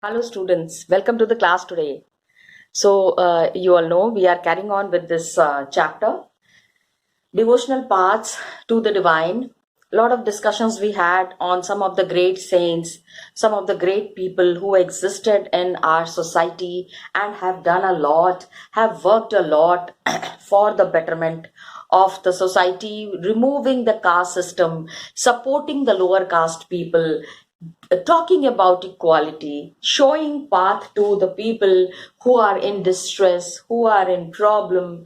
Hello, students. Welcome to the class today. You all know we are carrying on with this chapter, devotional paths to the divine. A lot of discussions we had on some of the great saints, some of the great people who existed in our society and have done a lot, have worked a lot for the betterment of the society, removing the caste system, supporting the lower caste people, talking about equality, showing path to the people who are in distress, who are in problem.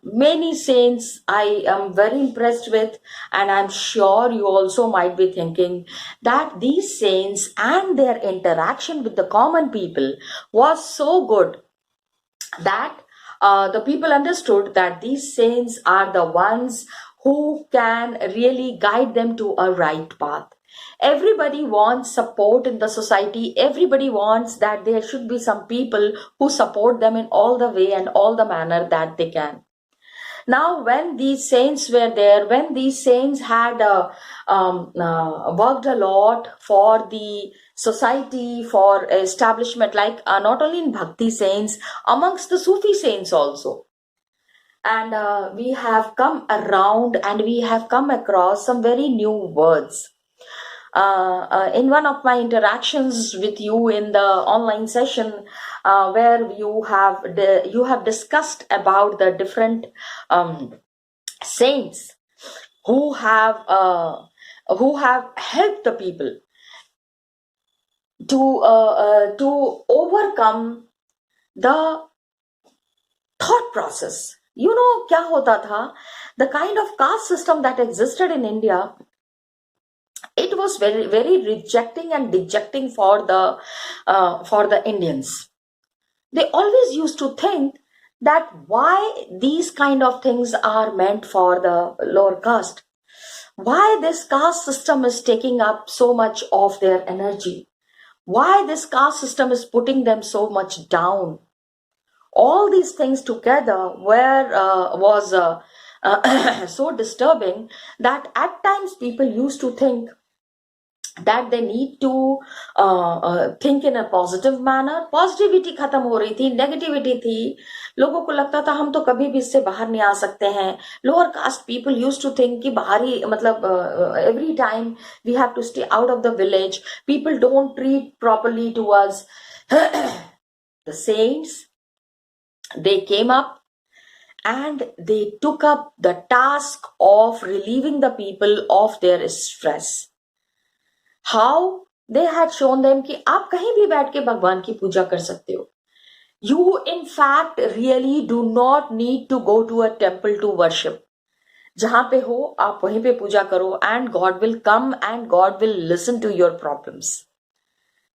Many saints I am very impressed with, and I'm sure you also might be thinking that these saints and their interaction with the common people was so good that the people understood that these saints are the ones who can really guide them to a right path. Everybody wants support in the society. Everybody wants that there should be some people who support them in all the way and all the manner that they can. Now, when these saints were there, when these saints had worked a lot for the society, for establishment, like not only in Bhakti saints, amongst the Sufi saints also. And we have come around and we have come across some very new words. In one of my interactions with you in the online session, where you have discussed about the different saints who have helped the people to overcome the thought process. You know क्या होता था? The kind of caste system that existed in India, it was very very rejecting and dejecting for the Indians. They always used to think that why these kind of things are meant for the lower caste, why this caste system is taking up so much of their energy, why this caste system is putting them so much down. All these things together was so disturbing that at times people used to think that they need to think in a positive manner. Positivity खत्म हो रही थी, negativity थी, लोगों को लगता था हम तो कभी भी इससे बाहर नहीं आ सकते हैं. Lower caste people used to think कि बाहरी मतलब every time we have to stay out of the village, people don't treat properly to us. The saints, they came up and they took up the task of relieving the people of their stress. How? They had shown them कि आप कहीं भी बैठ के भगवान की पूजा कर सकते हो. You in fact really do not need to go to a temple to worship. जहां पे हो आप वहीं पे पूजा करो and God will come and God will listen to your problems.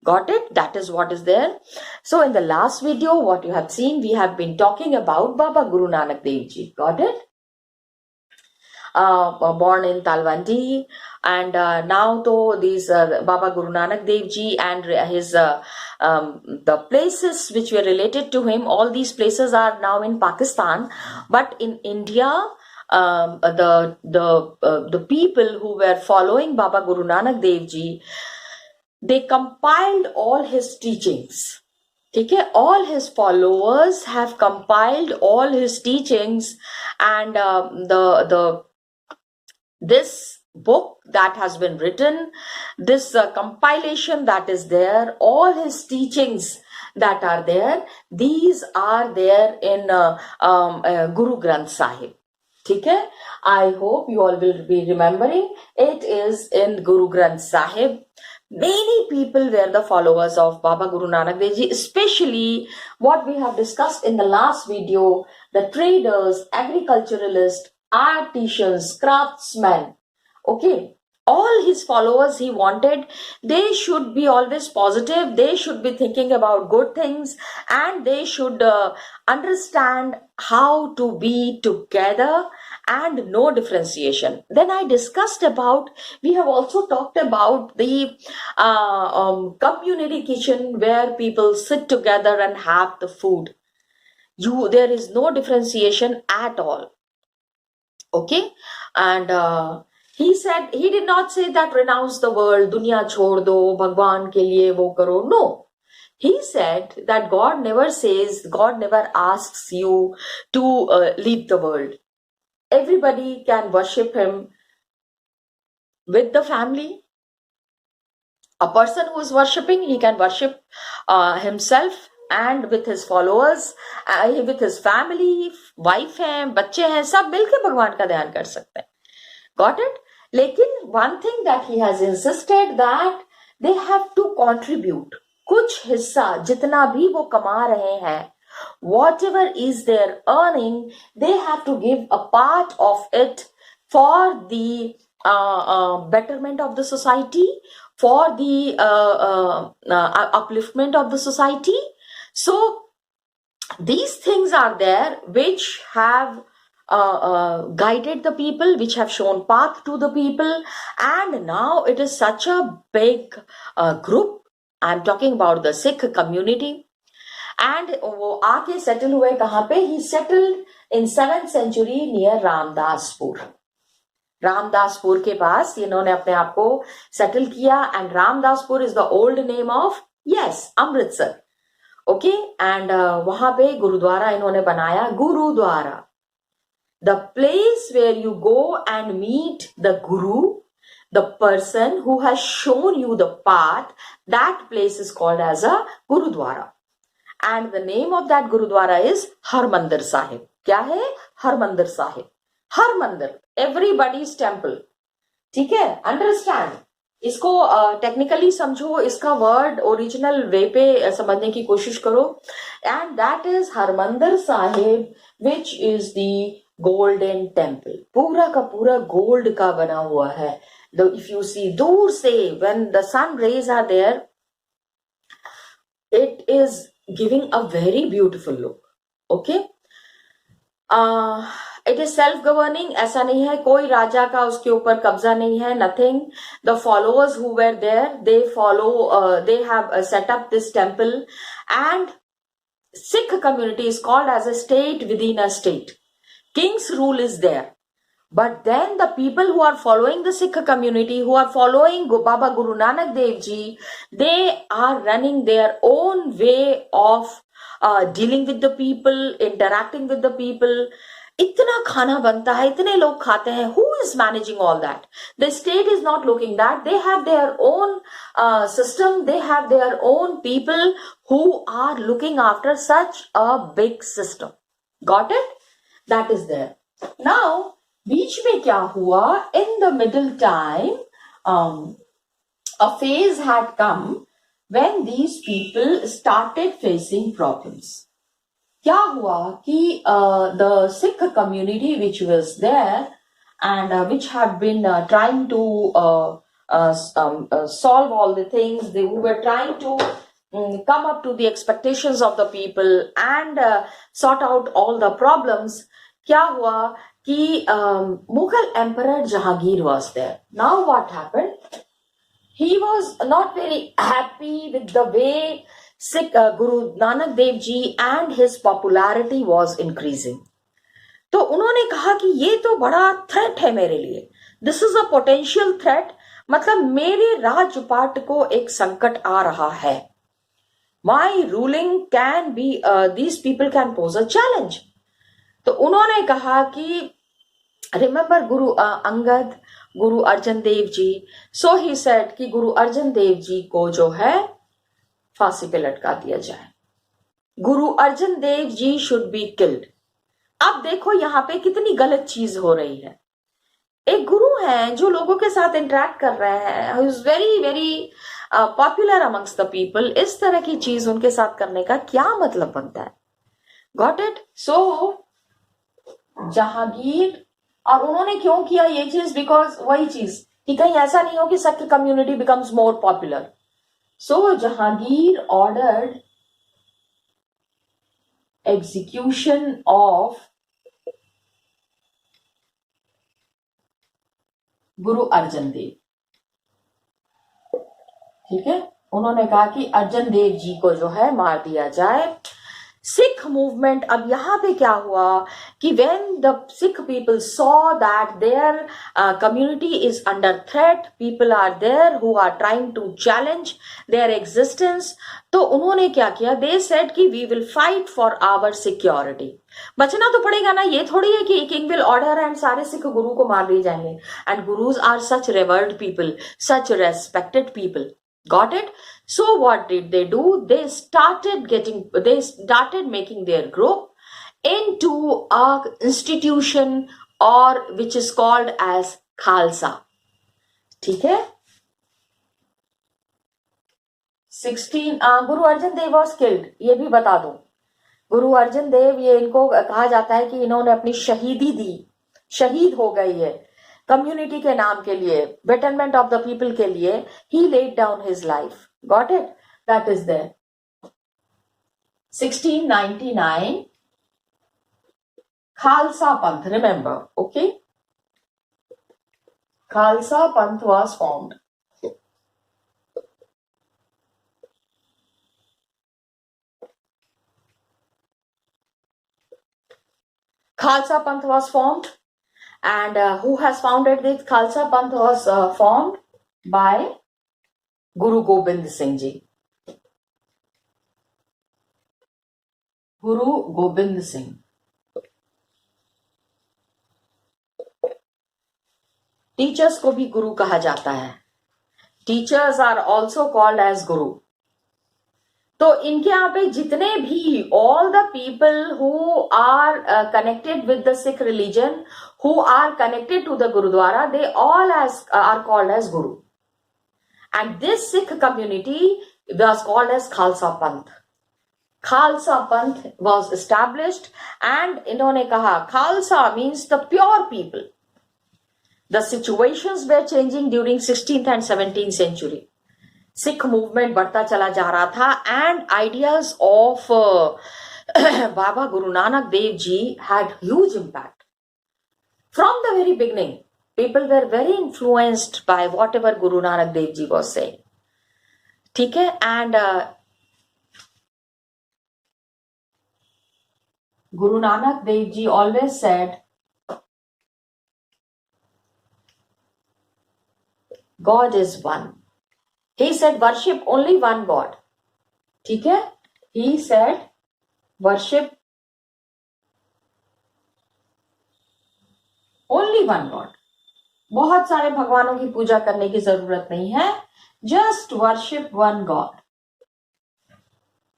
Got it? That is what is there. So in the last video, what you have seen, we have been talking about Baba Guru Nanak Dev Ji. Got it? Born in Talwandi, and now to these Baba Guru Nanak Dev Ji and his the places which were related to him, all these places are now in Pakistan, but in India, the people who were following Baba Guru Nanak Dev Ji, they compiled all his teachings. Okay, all his followers have compiled all his teachings, and this book that has been written, this compilation that is there, all his teachings that are there, these are there in Guru Granth Sahib. Okay, I hope you all will be remembering it is in Guru Granth Sahib. Many people were the followers of Baba Guru Nanak Dev Ji, especially what we have discussed in the last video, the traders, agriculturalists, artisans, craftsmen. Okay, all his followers, he wanted, they should be always positive, they should be thinking about good things, and they should understand how to be together and no differentiation. Then I discussed about, we have also talked about the community kitchen where people sit together and have the food. There is no differentiation at all. Okay, and he said, he did not say that renounce the world, दुनिया छोड़ दो, भगवान के लिए वो करो. No, He said that God never asks you to leave the world. Everybody can worship him with the family. A person who is worshipping, he can worship himself and with his followers, with his family, wife है, बच्चे हैं, सब मिलके भगवान का ध्यान कर सकते हैं. Got it? लेकिन one thing that he has insisted that they have to contribute. कुछ हिस्सा जितना भी वो कमा रहे हैं, whatever is their earning, they have to give a part of it for the betterment of the society, for the upliftment of the society. So these things are there which have guided the people, which have shown path to the people, and now it is such a big group. I'm talking about the Sikh community. And वो आके settle हुए कहाँ पे? He settled in 7th century near Ramdaspur. Ramdaspur के पास इन्होंने अपने आप को सेटल किया. And Ramdaspur is the old name of Amritsar. Okay. And वहां पे गुरुद्वारा इन्होंने बनाया. Gurdwara, the place where you go and meet the guru, the person who has shown you the path, that place is called as a Gurudwara. And the name of that Gurudwara is Harmandir Sahib. क्या है? Harmandir Sahib. Harmandir, everybody's temple. ठीक है? Understand? इसको technically समझो, इसका word original वे पे समझने की कोशिश करो. And that is Harmandir Sahib, which is the golden temple. पूरा का पूरा गोल्ड का बना हुआ है. If you see दूर से, when the sun rays are there, it is giving a very beautiful look. Okay. It is self-governing. ऐसा नहीं है कोई राजा का उसके ऊपर कब्जा नहीं है. Nothing. The followers who were there, they have set up this temple, and Sikh community is called as a state within a state. King's rule is there. But then the people who are following the Sikh community, who are following Baba Guru Nanak Dev Ji, they are running their own way of dealing with the people, interacting with the people. इतना खाना बनता है, इतने लोग खाते हैं. Who is managing all that? The state is not looking that. They have their own system. They have their own people who are looking after such a big system. Got it? That is there. Now, बीच में क्या हुआ? In the middle time, a phase had come when these people started facing problems. क्या हुआ कि the Sikh community which was there and which had been trying to solve all the things, they were trying to come up to the expectations of the people and sort out all the problems. क्या हुआ कि Mughal Emperor Jahangir was there. Now what happened? He was not very happy with the way Sikh Guru Nanak Dev Ji and his popularity was increasing. तो उन्होंने कहा कि ये तो बड़ा थ्रेट है मेरे लिए. This is a potential threat. मतलब मेरे राज्यपाट को एक संकट आ रहा है. My ruling can be, these people can pose a challenge. तो उन्होंने कहा कि remember Guru Angad, Guru Arjan Dev ji. So he said कि गुरु अर्जन देव जी को जो है फांसी पे लटका दिया जाए. Guru Arjan Dev ji should be killed. अब देखो यहाँ पे कितनी गलत चीज हो रही है. एक गुरु है जो लोगों के साथ इंटरेक्ट कर रहे हैं, who is very very popular amongst the people. इस तरह की चीज उनके साथ करने का क्या मतलब बनता है? Got it? सो जहांगीर, और उन्होंने क्यों किया ये चीज? बिकॉज वही चीज कि कहीं ऐसा नहीं हो कि Sikh community becomes more popular. So Jahangir ordered execution of Guru Arjan Dev. ठीक है, उन्होंने कहा कि अर्जन देव जी को जो है मार दिया जाए. सिख मूवमेंट, अब यहाँ पे क्या हुआ कि when the Sikh people saw that their community is under threat, people are there who are trying to challenge their existence, तो उन्होंने क्या किया, they said कि we will fight for our security. बचना तो पड़ेगा ना, ये थोड़ी है कि किंग विल ऑर्डर एंड सारे सिख गुरु को मार दिए जाएंगे. And gurus are such revered people, such respected people. Got it? So what did they do? They started making their group into a institution or which is called as Khalsa. ठीक है? 16 Guru Arjan Dev was killed. ये भी बता दूं. गुरु अर्जन देव, ये इनको कहा जाता है कि इन्होंने अपनी शहीदी दी, शहीद हो गई है कम्युनिटी के नाम के लिए, बेटरमेंट ऑफ द पीपल के लिए. He laid down his life. Got it? That is there. 1699 Khalsa Panth. Remember, okay? Khalsa पंथ was formed. Khalsa Panth was formed, and who has founded this Khalsa Panth was formed by Guru Gobind Singh Ji. Guru Gobind Singh. Teachers को भी गुरु कहा जाता है. Teachers are also called as guru. तो इनके यहाँ पे जितने भी all the people who are connected with the Sikh religion, who are connected to the gurudwara, they all are called as guru. And this Sikh community was called as Khalsa Panth. Khalsa Panth was established, and इन्होंने कहा Khalsa means the pure people. The situations were changing during 16th and 17th century. Sikh movement बढ़ता चला जा रहा था, and ideas of Baba Guru Nanak Dev ji had huge impact from the very beginning. People were very influenced by whatever Guru Nanak Dev ji was saying. ठीक है? And Guru Nanak Dev ji always said God is one. He said worship only one God. ठीक है? He said worship only one God. बहुत सारे भगवानों की पूजा करने की जरूरत नहीं है. Just worship one God.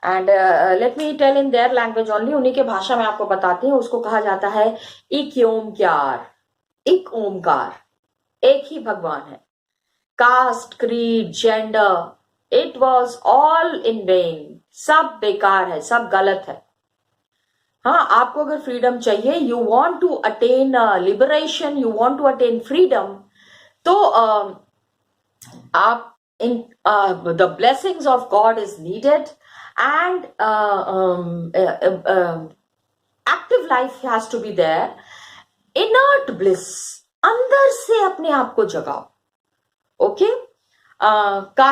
And let me tell in their language only. उन्हीं के भाषा में आपको बताती हूँ. उसको कहा जाता है एक ओमकार. एक ओमकार, एक ही भगवान है. Caste, creed, gender, it was all in vain. सब बेकार है, सब गलत है. हाँ, आपको अगर फ्रीडम चाहिए, you want to attain liberation, you want to attain freedom, तो आप in the blessings of God is needed, and active life has to be there. Inert bliss, अंदर से अपने आप को जगाओ. Okay?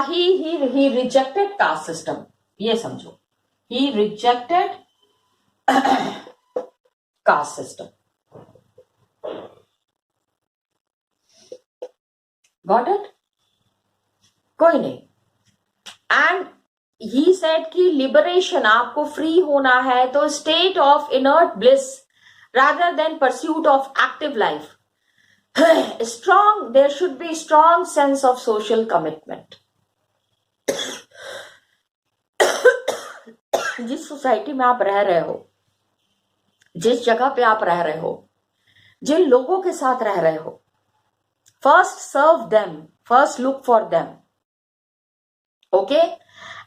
He rejected caste system. ये समझो, he rejected caste system. Got it? कोई नहीं. एंड ही सेड कि लिबरेशन, आपको फ्री होना है तो state of inert bliss rather than pursuit of active life. Strong, there should be strong sense of social commitment. जिस सोसाइटी में आप रह रहे हो, जिस जगह पे आप रह रहे हो, जिन लोगों के साथ रह रहे हो, first serve them, first look for them. Okay?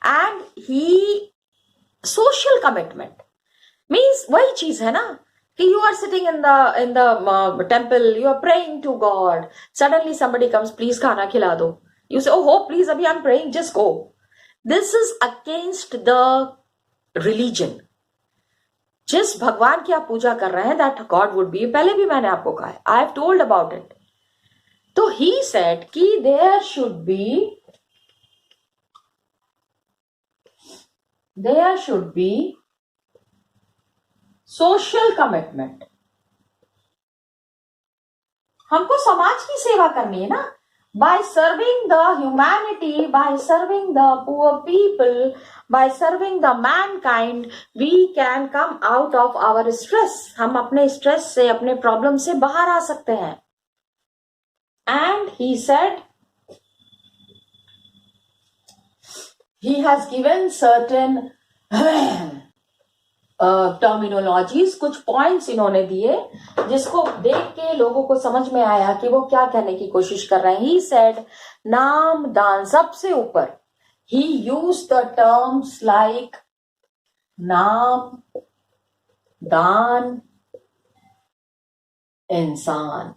And he social commitment means वही चीज है ना कि you are sitting in the temple, you are praying to God, suddenly somebody comes, please खाना खिला दो. You say, oh please, अभी I'm praying, just go. This is against the religion. जिस भगवान की आप पूजा कर रहे हैं, that God would be, पहले भी मैंने आपको कहा है, I have told about it. तो he said कि there should be social commitment, हमको समाज की सेवा करनी है ना, by serving the humanity, by serving the poor people, by serving the mankind, we can come out of our stress. हम अपने stress से, अपने problem से बाहर आ सकते हैं. And he said he has given certain terminologies, कुछ पॉइंट्स इन्होंने दिए जिसको देख के लोगों को समझ में आया कि वो क्या कहने की कोशिश कर रहे हैं. ही सेड नाम दान, सबसे ऊपर ही यूज द टर्म्स लाइक नाम दान इंसान.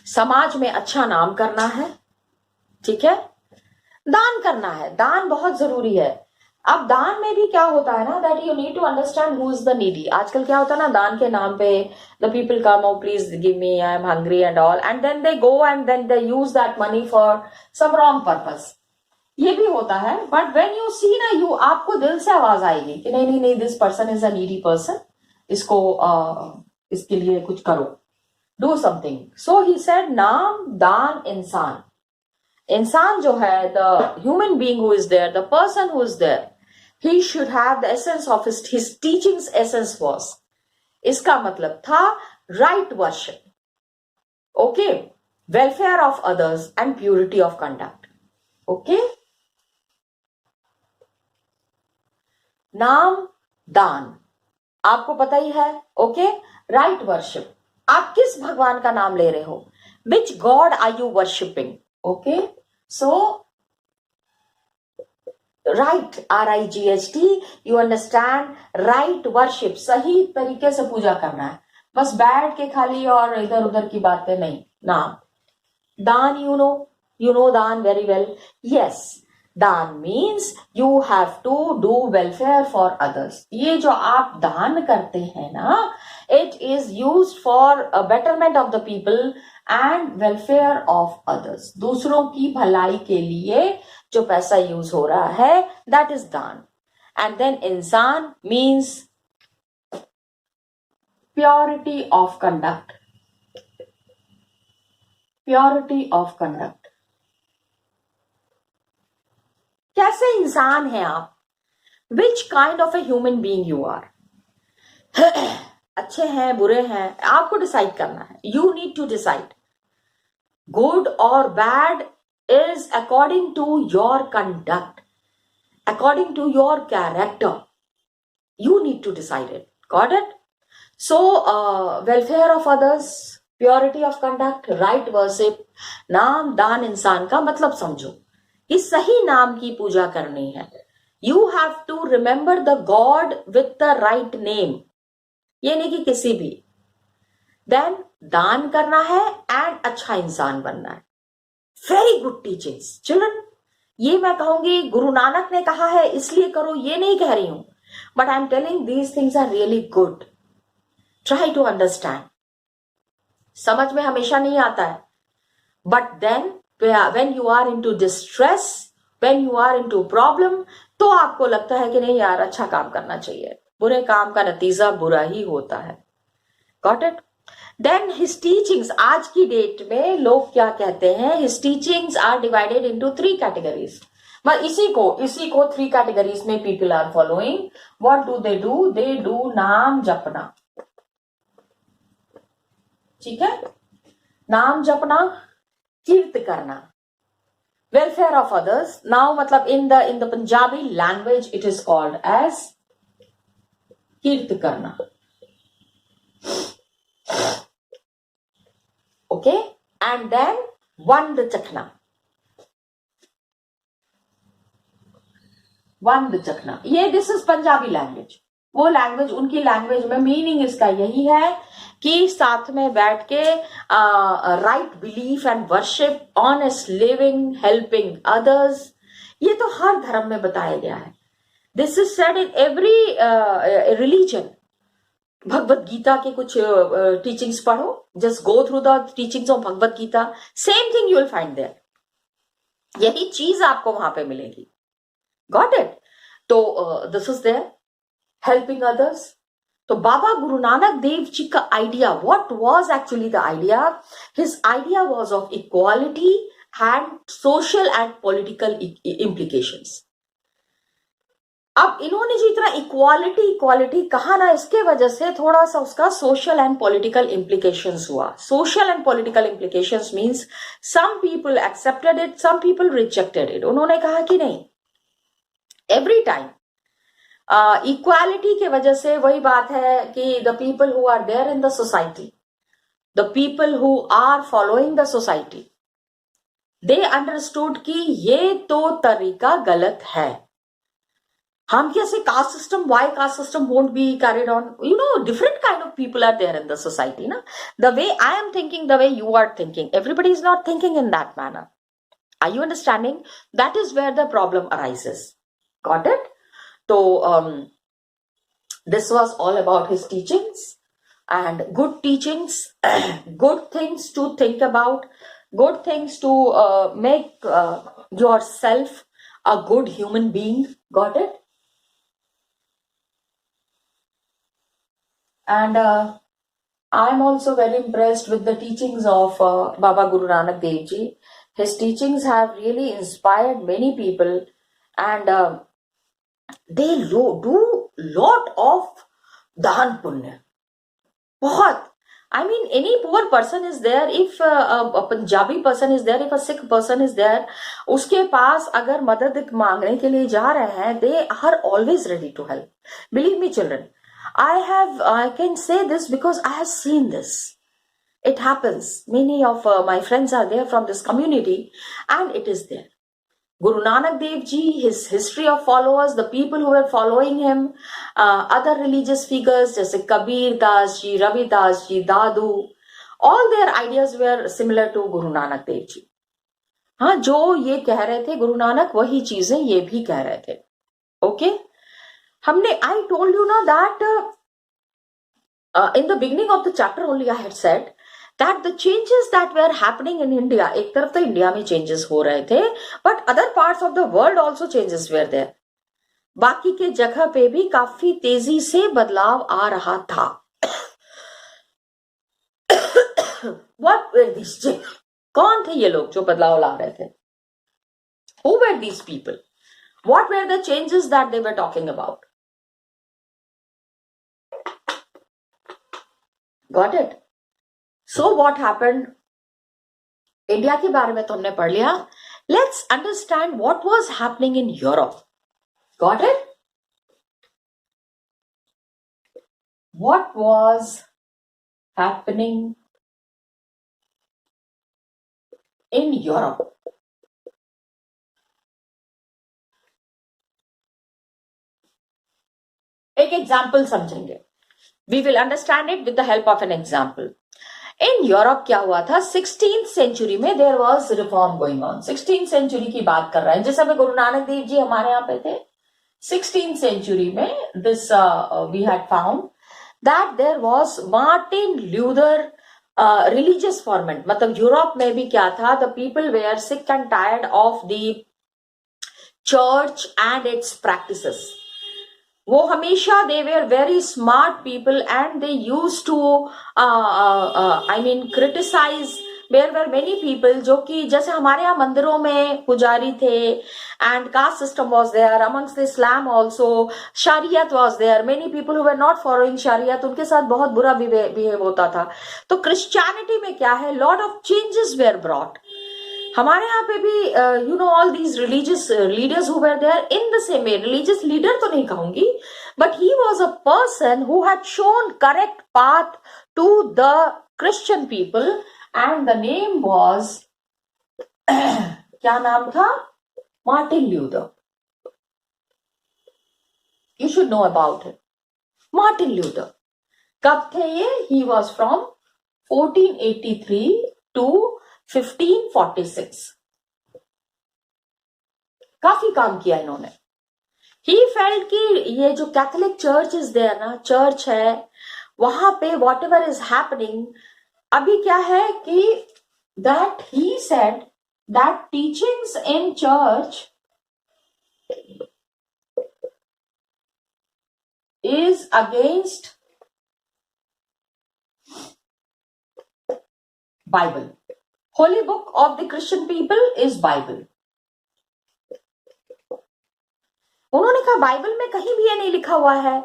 समाज में अच्छा नाम करना है, ठीक है, दान करना है, दान बहुत जरूरी है. अब दान में भी क्या होता है ना, that you need to understand who is the needy. आजकल क्या होता है ना, दान के नाम पे the people come, oh please give me, I am hungry and all, and then they go and then they use that money for some wrong purpose. ये भी होता है. बट व्हेन यू सी ना, यू, आपको दिल से आवाज आएगी कि नहीं नहीं नहीं, this person is a needy person, इसको इसके लिए कुछ करो, do something. So he said naam दान इंसान. इंसान जो है, the human being who is there, the person who is there, he should have the essence of his teachings. Essence was, इसका मतलब था right worship, okay, welfare of others and purity of conduct. Okay, नाम दान आपको पता ही है. Okay, right worship, आप किस भगवान का नाम ले रहे हो, which God are you worshipping. Okay, so right, RIGHT, you understand, right worship, सही तरीके से पूजा करना है, बस बैठ के खाली और इधर उधर की बातें नहीं. नाम दान, you know दान very well. Yes, दान means you have to do welfare for others. ये जो आप दान करते हैं ना, it is used for a betterment of the people and welfare of others. दूसरों की भलाई के लिए जो पैसा यूज हो रहा है, that is दान. And then इंसान means purity of conduct. Purity of conduct. कैसे इंसान हैं आप, which kind of a human being you are. अच्छे हैं, बुरे हैं, आपको डिसाइड करना है. You need to decide. Good और bad is according to your conduct, according to your character. You need to decide it. Got it? So welfare of others, purity of conduct, right worship, नाम दान इंसान का मतलब समझो. इस सही नाम की पूजा करनी है. You have to remember the God with the right name, ये नहीं कि किसी भी. देन दान करना है एंड अच्छा इंसान बनना है. Very good teachings children. ये मैं कहूंगी गुरु नानक ने कहा है इसलिए करो, ये नहीं कह रही हूं, but I am telling these things are really good. Try to understand. समझ में हमेशा नहीं आता है, but then when you are into distress, when you are into problem, तो आपको लगता है कि नहीं यार अच्छा काम करना चाहिए. बुरे काम का नतीजा बुरा ही होता है. Got it? Then his teachings, आज की डेट में लोग क्या कहते हैं, his teachings are divided into 3 categories. but इसी को 3 categories में people are following. What do? They do नाम जपना. ठीक है, नाम जपना, कीर्त करना, वेलफेयर ऑफ अदर्स. नाउ मतलब in the Punjabi language it is called as kirat karna. Okay, and then vand chakna. Vand chakna, ये दिस इज पंजाबी लैंग्वेज. वो लैंग्वेज, उनकी लैंग्वेज में मीनिंग इसका यही है कि साथ में बैठ के right belief and worship, honest living, helping others. ये तो हर धर्म में बताया गया है. This is said in every religion. Bhagavad Gita के कुछ टीचिंग्स पढ़ो, just go through the teachings of Bhagavad Gita, same thing you will find there. यही चीज आपको वहां पे मिलेगी. Got it? So this is there, helping others. तो बाबा गुरु नानक देव जी का idea, what was actually the idea? His idea was of equality and social and political implications. अब इन्होंने जो इतना इक्वालिटी इक्वालिटी कहा ना, इसके वजह से थोड़ा सा उसका सोशल एंड पॉलिटिकल इम्प्लीकेशंस हुआ. Social and political implications means some people accepted it, some people rejected it. उन्होंने कहा कि नहीं, एवरी टाइम इक्वालिटी के वजह से वही बात है कि the people who are there in the society, the people who are following the society, they understood कि ये तो तरीका गलत है. हम कैसे caste system, why caste system won't be carried on? You know, different kind of people are there in the society ना. The way I am thinking, the way you are thinking, everybody is not thinking in that manner. Are you understanding? That is where the problem arises. Got it? So this was all about his teachings, and good teachings, good things to think about, good things to make yourself a good human being. Got it? And I'm also very impressed with the teachings of Baba Guru Nanak Dev Ji. His teachings have really inspired many people, and they do lot of dahan punya. बहुत. I mean, any poor person is there, if a Punjabi person is there, if a Sikh person is there, उसके पास अगर मदद मांगने के लिए जा रहे हैं, they are always ready to help. Believe me, children, I can say this because I have seen this. It happens. Many of my friends are there from this community, and it is there. Guru Nanak Dev Ji, his history of followers, the people who were following him, other religious figures, jaise Kabir Das Ji, Ravi Das Ji, Dadu, all their ideas were similar to Guru Nanak Dev Ji. हाँ, जो ये कह रहे थे गुरु नानक, वही चीजें ये भी कह रहे थे. Okay? हमने, I told you now that in the beginning of the chapter only I had said that the changes that were happening in India, एक तरफ तो इंडिया में changes हो रहे थे, but other parts of the world also changes were there. बाकी के जगह पे भी काफी तेजी से बदलाव आ रहा था. What were these changes? कौन थे ये लोग जो बदलाव ला रहे थे? Who were these people? What were the changes that they were talking about? Got it? So what happened? India के बारे में तो हमने पढ़ लिया. Let's understand what was happening in Europe. Got it? What was happening in Europe? एक example समझेंगे. We will understand it with the help of an example. In Europe क्या हुआ था? 16th सेंचुरी में there was reform going on. 16th century की बात कर रहे हैं, जिस समय गुरु नानक देव जी हमारे यहाँ पे थे. 16th सेंचुरी में this we had found that there was Martin Luther religious format. मतलब यूरोप में भी क्या था? The people were sick and tired of the church and its practices. वो हमेशा they were very smart people and they use to I mean criticise. There were many people जो कि जैसे हमारे यहाँ मंदिरों में पुजारी थे, and caste system was there amongst the Islam also. शरीयत was there. Many people who were not following शरीयत, उनके साथ बहुत बुरा बिहेव होता था. तो क्रिश्चियनिटी में क्या है? Lot of changes were brought. हमारे यहाँ पे भी you know all these religious leaders who were there in the same way. Religious leader तो नहीं कहूंगी, but he was a person who had shown correct path to the Christian people, and the name was क्या नाम था? Martin Luther. You should know about him. Martin Luther कब थे ये? He was from 1483 to 1546. काफी काम किया इन्होंने. ही फेल्ट कि ये जो कैथोलिक चर्च इज देयर ना, चर्च है वहां पे वॉट एवर इज हैपनिंग. अभी क्या है कि that he said that teachings in church is against Bible. Holy book of the Christian people is Bible. उन्होंने कहा बाइबल में कहीं भी ये नहीं लिखा हुआ है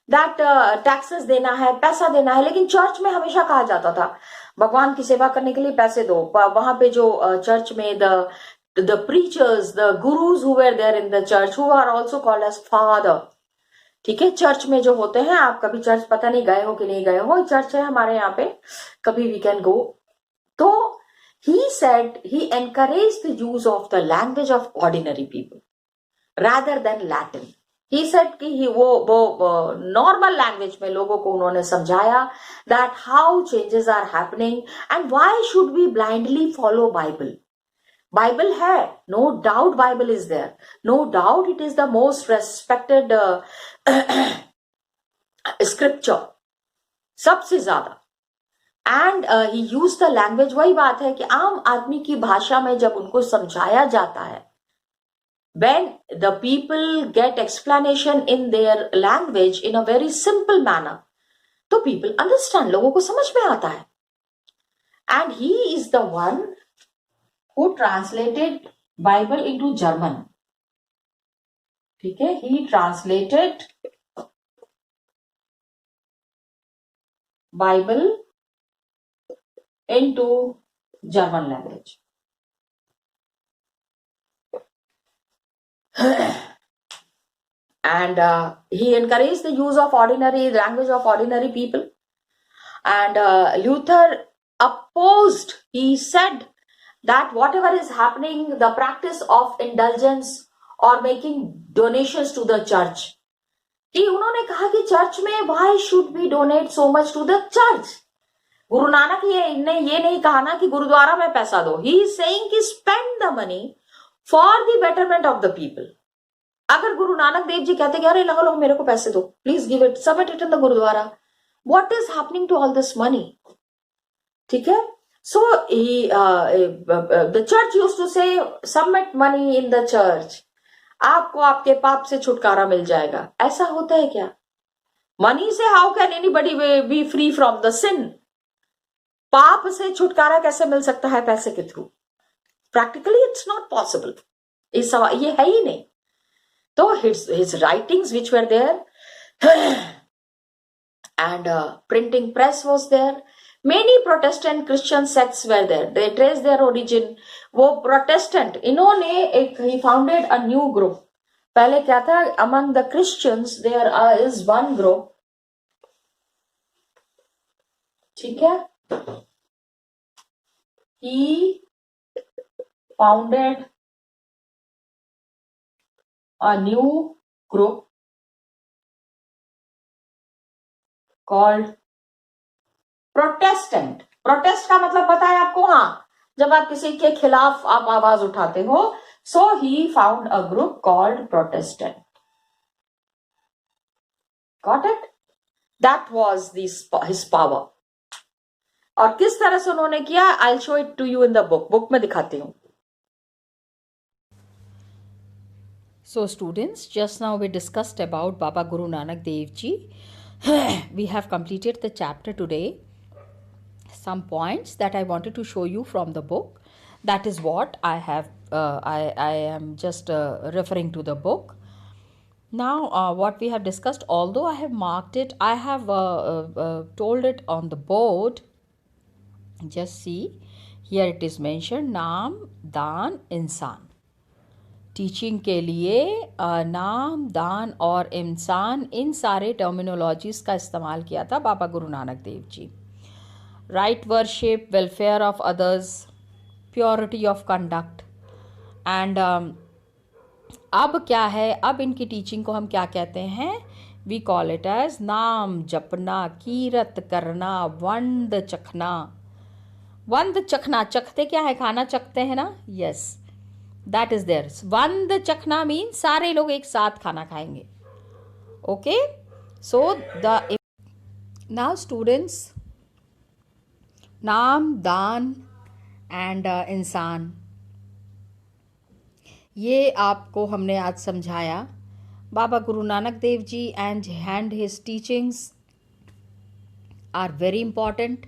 दैट टैक्सेस देना है, पैसा देना है, लेकिन चर्च में हमेशा कहा जाता था भगवान की सेवा करने के लिए पैसे दो. वहां पे जो चर्च में the preachers, the gurus who were there in the church, who are also called as father. ठीक है, चर्च में जो होते हैं, आप कभी चर्च पता नहीं गए हो कि नहीं गए हो, चर्च है हमारे यहाँ पे, कभी वी कैन गो. तो he said he encouraged the use of the language of ordinary people rather than Latin. He said कि वो नॉर्मल लैंग्वेज में लोगों को उन्होंने समझाया that how changes are happening and why should we blindly follow Bible. Bible है, no doubt Bible is there, no doubt it is the most respected scripture, सबसे ज्यादा. And he use the language. वही बात है कि आम आदमी की भाषा में जब उनको समझाया जाता है, when the people get explanation in their language in a very simple manner, तो people understand, लोगों को समझ में आता है. And he is the one who translated Bible into German. ठीक है, he translated Bible into German language. And he encouraged the use of ordinary language of ordinary people. And Luther opposed, he said that whatever is happening, the practice of indulgence or making donations to the church, कि उन्होंने कहा कि church में why should we donate so much to the church. Guru Nanak ने ये नहीं कहा ना कि गुरुद्वारा में पैसा दो. ही इज सेइंग कि spend the money for the betterment of the people. अगर गुरु नानक देव जी कहते कि अरे लो मेरे को पैसे दो, please give it, submit it in the gurudwara, what is happening to all this money. ठीक है, so the church used to say submit money in the church, आपको आपके पाप से छुटकारा मिल जाएगा. ऐसा होता है क्या? मनी से how can anybody be free from the sin. पाप से छुटकारा कैसे मिल सकता है पैसे के through? Practically it's not possible. इस सवाल ये है ही नहीं. तो his writings which were there and printing press was there. Many Protestant Christian sects were there. They trace their origin. वो Protestant, इन्होंने एक he founded a new group. पहले क्या था? Among the Christians there is one group. ठीक है, he founded a new group called Protestant. Protest का मतलब पता है आपको? हाँ, जब आप किसी के खिलाफ आप आवाज उठाते हो. So he found a group called Protestant. Got it? That was his power. और किस तरह से उन्होंने किया, I'll show it to you in the book. Book में दिखाती हूँ. So students, just now we discussed about Baba Guru Nanak Dev Ji. We have completed the chapter today. Some points that I wanted to show you from the book. That is what I have. I am just referring to the book. Now, what we have discussed, although I have marked it, I have told it on the board. Just see, here it is mentioned, नाम, दान, इंसान. Teaching के लिए नाम, दान और इंसान, इन सारे टर्मिनोलॉजीज का इस्तेमाल किया था Baba Guru Nanak Dev ji. Right worship, welfare of others, purity of conduct. And अब क्या है, अब इनकी टीचिंग को हम क्या कहते हैं? वी कॉल इट एज नाम जपना, कीरत करना, वंद चखना. वंद चखना, चखते क्या है? खाना चखते हैं ना. Yes, that is there. Vand chakna mean सारे लोग एक साथ खाना खाएंगे. Okay, so the now students, naam, daan and इंसान, ये आपको हमने आज समझाया. Baba Guru Nanak Dev Ji and his teachings are very important.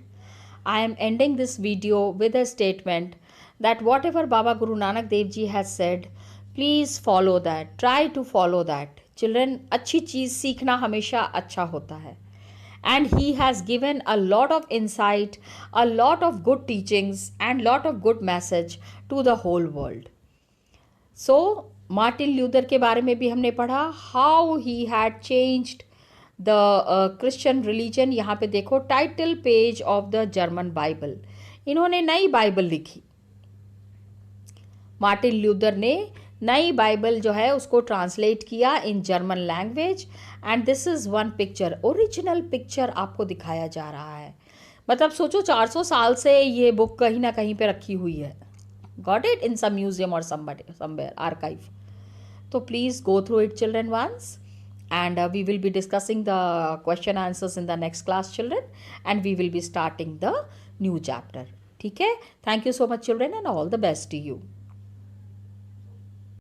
I am ending this video with a statement that whatever Baba Guru Nanak Dev Ji has said, please follow that. Try to follow that. Children, अच्छी चीज़ सीखना हमेशा अच्छा होता है. And he has given a lot of insight, a lot of good teachings, and lot of good message to the whole world. So Martin Luther के बारे में भी हमने पढ़ा, how he had changed the Christian religion. यहाँ पे देखो title page of the German Bible. इन्होंने नई बाइबल लिखी. मार्टिन ल्यूथर ने नई बाइबल जो है उसको ट्रांसलेट किया in German language. And this is one picture, original picture आपको दिखाया जा रहा है. मतलब सोचो 400 साल से ये बुक कहीं ना कहीं पे रखी हुई है. Got it in some museum or somewhere archive. So please go through it, children, once, and we will be discussing the question answers in the next class, children, and we will be starting the new chapter. ठीक है? Thank you so much, children, and all the best to you.